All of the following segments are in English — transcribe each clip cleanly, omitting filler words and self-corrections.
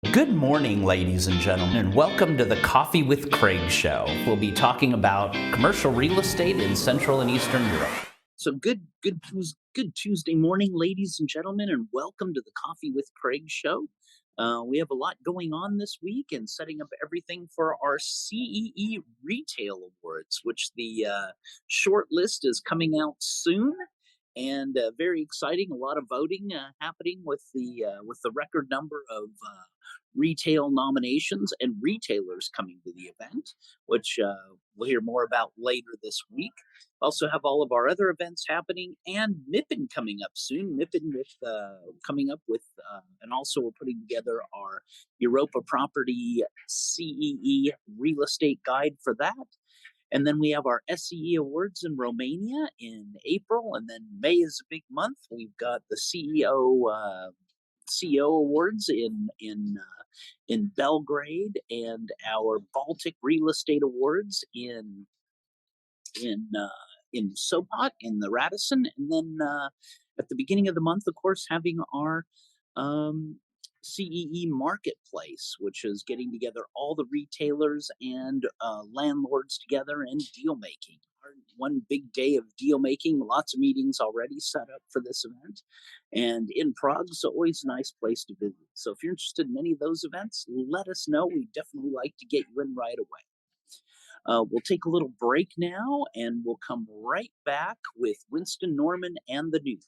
Good morning, ladies and gentlemen, and welcome to the Coffee with Craig show. We'll be talking about commercial real estate in Central and Eastern Europe. So good Tuesday morning, ladies and gentlemen, and welcome to the Coffee with Craig show. We have a lot going on this week and setting up everything for our CEE Retail Awards, which the short list is coming out soon. And very exciting. A lot of voting happening with the record number of retail nominations and retailers coming to the event, which we'll hear more about later this week. Also have all of our other events happening and MIPIM coming up soon. MIPIM with coming up with, and also we're putting together our Europa Property CEE real estate guide for that. And then we have our SEE Awards in Romania in April, and then May is a big month. We've got the CEO Awards in Belgrade, and our Baltic Real Estate Awards in SOPOT in the Radisson, and then at the beginning of the month, of course, having our CEE Marketplace, which is getting together all the retailers and landlords together and deal making. One big day of deal making, lots of meetings already set up for this event. And in Prague, so always a nice place to visit. So if you're interested in any of those events, let us know. We'd definitely like to get you in right away. We'll take a little break now, and we'll come right back with Winston Norman and the news.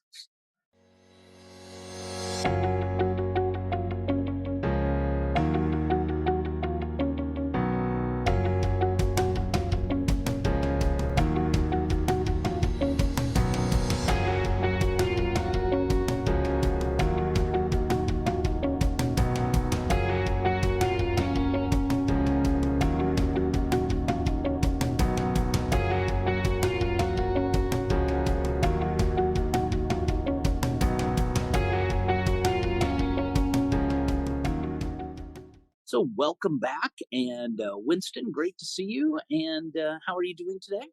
So welcome back, and Winston, great to see you. And how are you doing today?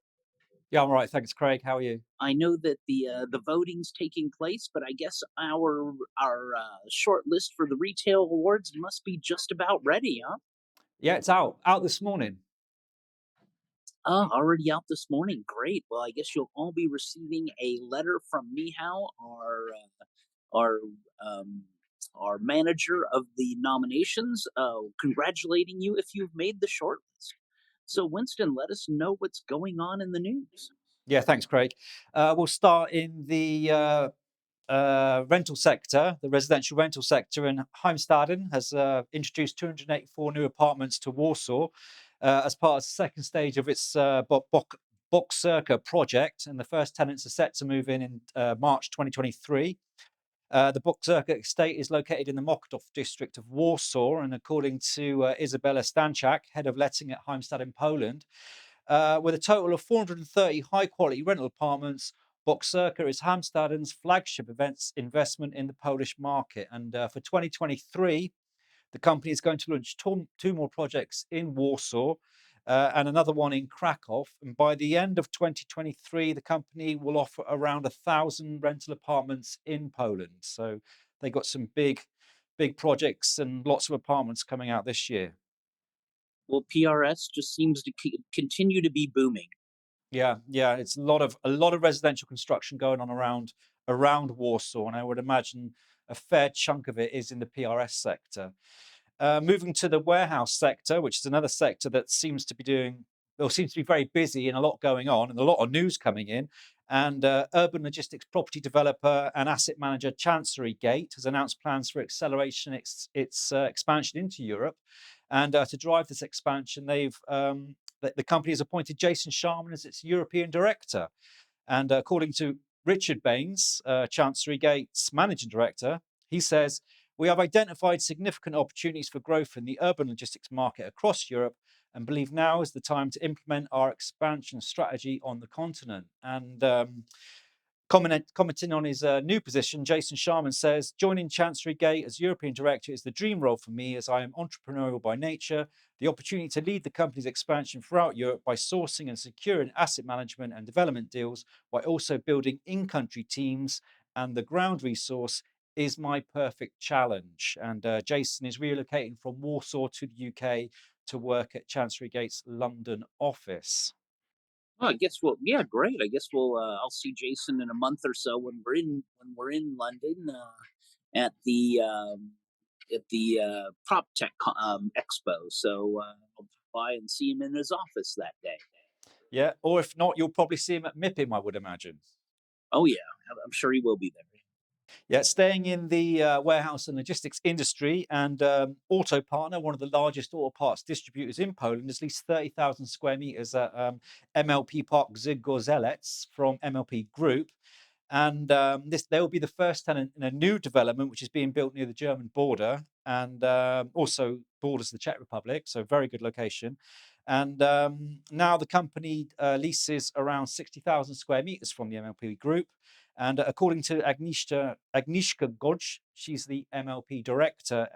Yeah, I'm all right. Thanks, Craig. How are you? I know that the voting's taking place, but I guess our short list for the retail awards must be just about ready, huh? Yeah, it's out this morning. Already out this morning. Great. Well, I guess you'll all be receiving a letter from Mihao, our um, our manager of the nominations, congratulating you if you've made the shortlist. So, Winston, let us know what's going on in the news. Yeah, thanks, Craig. We'll start in the rental sector, the residential rental sector, and Heimstaden has introduced 284 new apartments to Warsaw as part of the second stage of its Box Circa project, and the first tenants are set to move in March 2023. The Bucharest estate is located in the Mokotów district of Warsaw, and according to Isabella Stanchak, head of letting at Heimstad in Poland, with a total of 430 high-quality rental apartments, Bucharest is Heimstaden's flagship investment in the Polish market. And for 2023, the company is going to launch two more projects in Warsaw and another one in Krakow. And by the end of 2023, the company will offer around 1,000 rental apartments in Poland. So they got some big projects and lots of apartments coming out this year. Well, PRS just seems to continue to be booming. Yeah, it's a lot of residential construction going on around Warsaw, and I would imagine a fair chunk of it is in the PRS sector. Moving to the warehouse sector, which is another sector that seems to be very busy and a lot going on and a lot of news coming in. And urban logistics property developer and asset manager Chancery Gate has announced plans for acceleration its expansion into Europe. And to drive this expansion, the company has appointed Jason Sharman as its European director. And according to Richard Baines, Chancery Gate's managing director, he says, "We have identified significant opportunities for growth in the urban logistics market across Europe and believe now is the time to implement our expansion strategy on the continent." And commenting on his new position, Jason Sharman says, "Joining Chancery Gate as European Director is the dream role for me, as I am entrepreneurial by nature. The opportunity to lead the company's expansion throughout Europe by sourcing and securing asset management and development deals, while also building in-country teams and the ground resource is my perfect challenge. And Jason is relocating from Warsaw to the UK to work at Chancery Gate's London office. Oh, I guess yeah, great. I guess I'll see Jason in a month or so when we're in London at the Prop Tech Expo. So I'll by and see him in his office that day. Yeah, or if not, you'll probably see him at MIPIM, I would imagine. Oh yeah, I'm sure he will be there. Yeah, staying in the warehouse and logistics industry, and Auto Partner, one of the largest auto parts distributors in Poland, is at least 30,000 square meters at MLP Park Zygorzelec from MLP Group. And they will be the first tenant in a new development, which is being built near the German border and also borders the Czech Republic. So very good location. And now the company leases around 60,000 square meters from the MLP Group. And according to Agnieszka Godź, she's the MLP director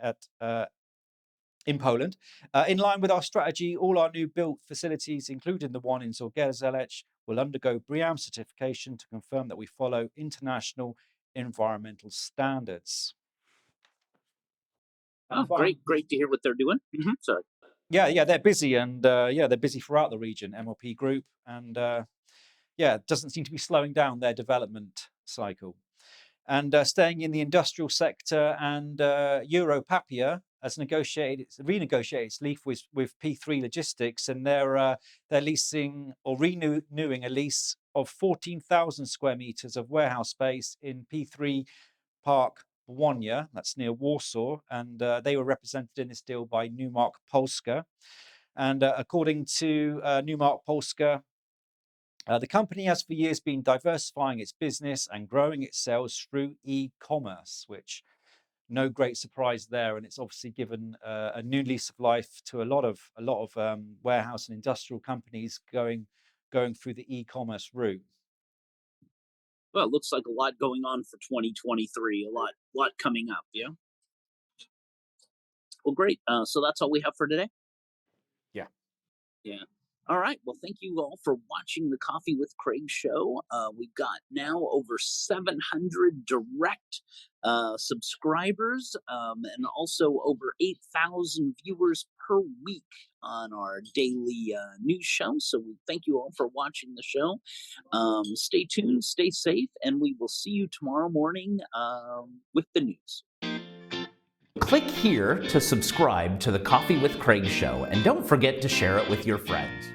in Poland. In line with our strategy, all our new built facilities, including the one in Zgorzelec, will undergo BREEAM certification to confirm that we follow international environmental standards. Oh, great to hear what they're doing. Sorry. Yeah, they're busy, and they're busy throughout the region, MLP Group, and it doesn't seem to be slowing down their development cycle. And staying in the industrial sector, and EuroPapia has renegotiated its lease with P3 Logistics, and they're leasing or renewing a lease of 14,000 square meters of warehouse space in P3 Park Błonia, that's near Warsaw, and they were represented in this deal by Newmark Polska. And according to Newmark Polska, the company has for years been diversifying its business and growing its sales through e-commerce, which no great surprise there, and it's obviously given a new lease of life to a lot of warehouse and industrial companies going through the e-commerce route. Well, it looks like a lot going on for 2023. A lot coming up. Yeah. Well, great. So that's all we have for today. Yeah. All right. Well, thank you all for watching the Coffee with Craig show. We've got now over 700 direct subscribers and also over 8,000 viewers per week on our daily news show. So we thank you all for watching the show. Stay tuned, stay safe, and we will see you tomorrow morning with the news. Click here to subscribe to the Coffee with Craig show, and don't forget to share it with your friends.